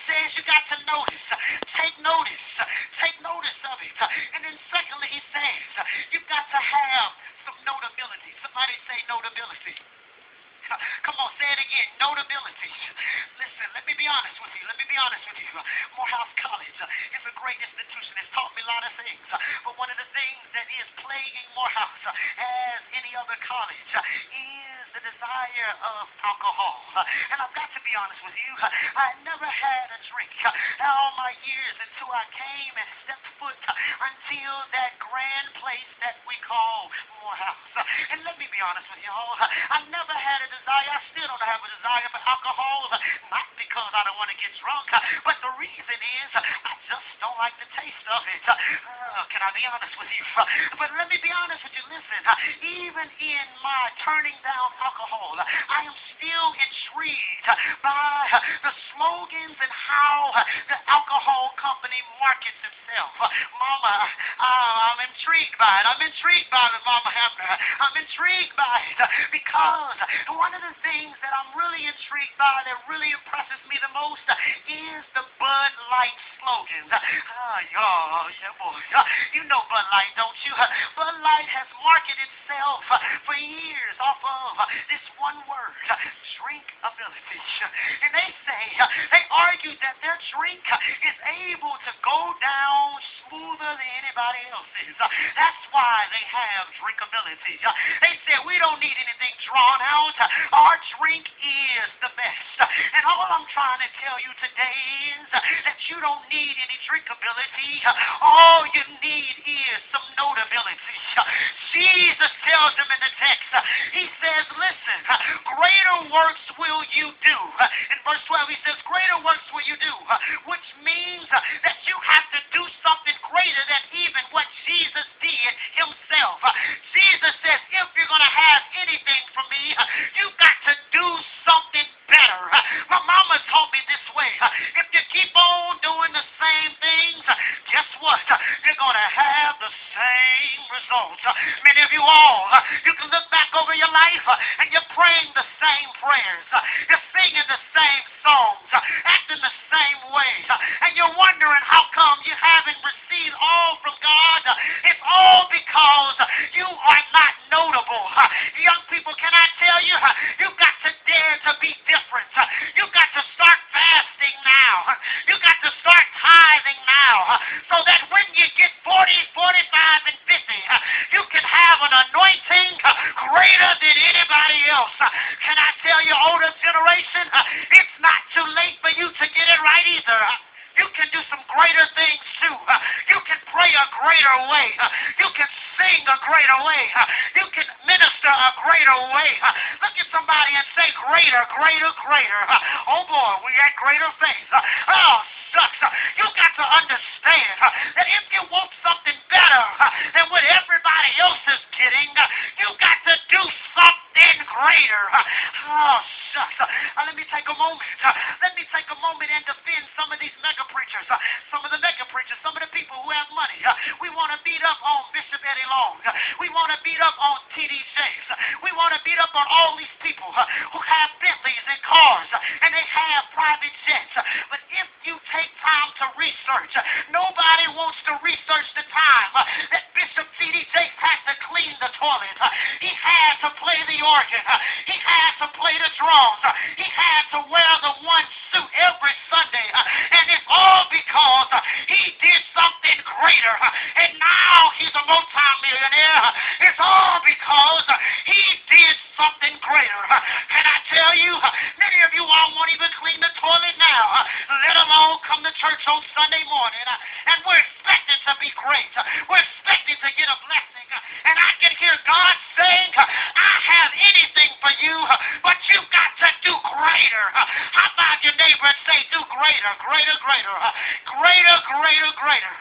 says you got to notice. Take notice. Take notice of it. And then secondly, he says you've got to have some notability. Somebody say notability. Come on, say it again. Notability. Listen, let me be honest with you. Let me be honest with you. Morehouse College is a great institution. It's taught me a lot of things. But one of the things that is plaguing Morehouse, as any other college, is the desire of alcohol. And I've got to be honest with you. I never had a drink all my years until I came and stepped foot until that grand place that we call Morehouse. And let me be honest with y'all. I never had a desire. I still don't have a desire for alcohol. Not because I don't want to get drunk, but the reason is I just don't like the taste of it. Can I be honest with you? But let me be honest with you. Listen, even in my turning down alcohol, I am still intrigued by the slogans and how the alcohol company markets itself. Mama, I'm intrigued by it. I'm intrigued by it, Mama Hamner. I'm intrigued by it because one of the things that I'm really intrigued by that really impresses me the most is the Bud Light slogans. Yeah, boy. You know Bud Light, don't you? Bud Light has marketed itself for years off of this one word, drinkability. And they argue that their drink is able to go down smoother than anybody else's. That's why they have drinkability. They say we don't need anything drawn out. Our drink is the best. And all I'm trying to tell you today is that you don't need any drinkability. All you need is some notability. Jesus tells them in the text, he says, listen, greater works will you do. In verse 12, he says, greater works will you do, which means that you have to do something greater than even what Jesus did himself. Jesus says, if you're going to have anything from me, you've got to do something better. My mama taught me this way. If you keep on doing the same things, guess what? You're going to have the same results. Many of you all, you can look back over your life and you're praying the same prayers. You're singing the same songs, acting the same way, and you're wondering how come you haven't received all from God. It's all because you are not notable. Young people, can I tell you, you've got to dare to be different. You've got to start fasting now. You've got to start tithing now, so that when you get 40, 45, and 50, you can have an anointing greater than anybody else. Can I tell you, older generation, it's not too late for you to get it right either. You can do some greater things too. You can pray a greater way. You can sing a greater way. You can minister a greater way. Look at somebody and say greater, greater, greater. Oh boy, we got greater faith. Oh, shucks. You got to understand that if you want something better than what everybody else is getting, you got to do something greater. Oh, shucks. Let me take a moment. Let me take a moment and defend some of these mega preachers, some of the mega preachers, some of the people who have money. We want to beat up on Bishop Eddie Long. We want to beat up on T.D. Jakes. We want to beat up on all these people who have Bentleys and cars, and they have private jets. But if you take time to research, nobody wants to research the time that Bishop T.D. Jakes has to clean the toilet. He had to play the organ. He had to play the drums. He had to wear the one suit every Sunday. And it's all because he did something greater. And now he's a multi-millionaire. It's all because he did something greater. Can I tell you, many of you all won't even clean the toilet now, let alone come to church on Sunday morning. And we're expected to be great. We're expected to get a blessing. And I can hear God saying, I have anything for you, but you've got to do greater. How about your neighbor and say, do greater, greater, greater, greater, greater, greater.